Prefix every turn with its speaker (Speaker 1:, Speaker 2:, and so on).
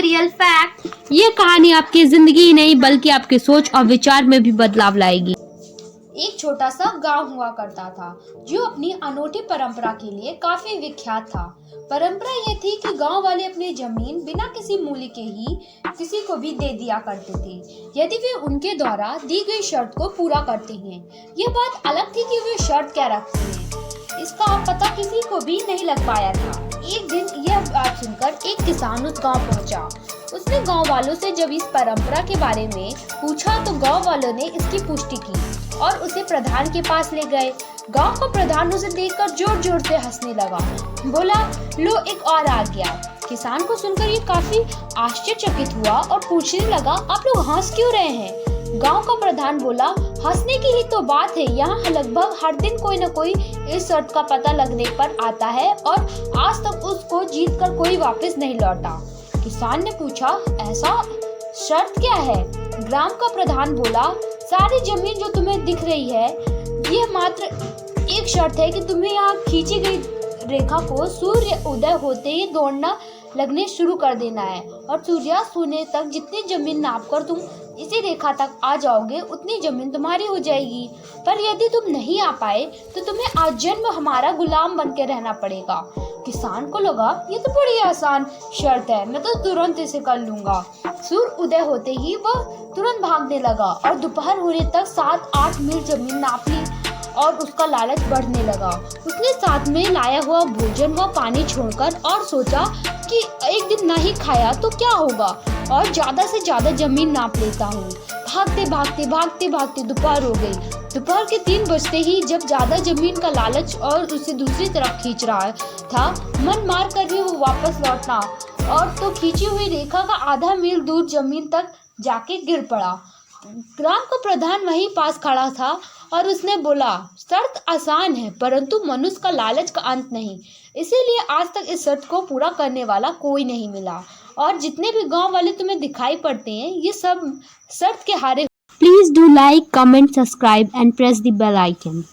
Speaker 1: Real fact.
Speaker 2: ये कहानी आपकी जिंदगी ही नहीं बल्कि आपके सोच और विचार में भी बदलाव लाएगी।
Speaker 3: एक छोटा सा गांव हुआ करता था जो अपनी अनोखी परंपरा के लिए काफी विख्यात था। परंपरा ये थी कि गांव वाले अपनी जमीन बिना किसी मूल्य के ही किसी को भी दे दिया करते थे यदि वे उनके द्वारा दी गई शर्त को पूरा करते हैं। ये बात अलग थी कि वे शर्त क्या रखते हैं, इसका पता किसी को भी नहीं लग पाया था। एक दिन यह बात सुनकर एक किसान उस गांव पहुंचा। उसने गांव वालों से जब इस परंपरा के बारे में पूछा तो गांव वालों ने इसकी पुष्टि की और उसे प्रधान के पास ले गए। गांव का प्रधान उसे देखकर जोर जोर से हंसने लगा। बोला, लो एक और आ गया। किसान को सुनकर ये काफी आश्चर्यचकित हुआ और पूछने लगा, आप लोग हंस क्यों रहे हैं? गांव का प्रधान बोला, हंसने की ही तो बात है, यहाँ लगभग हर दिन कोई न कोई इस शर्त का पता लगने पर आता है और आज तक उसको जीत कर कोई वापस नहीं लौटा। किसान ने पूछा, ऐसा शर्त क्या है? ग्राम का प्रधान बोला, सारी जमीन जो तुम्हें दिख रही है ये मात्र एक शर्त है कि तुम्हें यहाँ खींची गई रेखा को सूर्य उदय होते ही दौड़ना लगने शुरू कर देना है और सूर्यास्त होने तक जितनी जमीन नापकर तुम इसी रेखा तक आ जाओगे उतनी जमीन तुम्हारी हो जाएगी। पर यदि तुम नहीं आ पाए तो तुम्हें आजन्म हमारा गुलाम बन के रहना पड़ेगा। किसान को लगा, ये तो बड़ी आसान शर्त है, मैं तो तुरंत इसे कर लूंगा। सूर्य उदय होते ही वह तुरंत भागने लगा और दोपहर होने तक 7-8 मील जमीन नाप ली और उसका लालच बढ़ने लगा। उसने साथ में लाया हुआ भोजन व पानी छोड़कर और सोचा कि एक दिन नहीं खाया तो क्या होगा और ज्यादा से ज्यादा जमीन नाप लेता हूँ। भागते भागते दोपहर हो गई। दोपहर के 3 बजते ही जब ज्यादा जमीन का लालच और उसे दूसरी तरफ खींच रहा था, मन मार कर भी वो वापस लौटना और तो खींची हुई रेखा का आधा मील दूर जमीन तक जाके गिर पड़ा। ग्राम का प्रधान वहीं पास खड़ा था और उसने बोला, शर्त आसान है परंतु मनुष्य का लालच का अंत नहीं, इसीलिए आज तक इस शर्त को पूरा करने वाला कोई नहीं मिला और जितने भी गांव वाले तुम्हें दिखाई पड़ते हैं ये सब शर्त के हारे।
Speaker 2: Please do like, comment, subscribe and press the bell icon.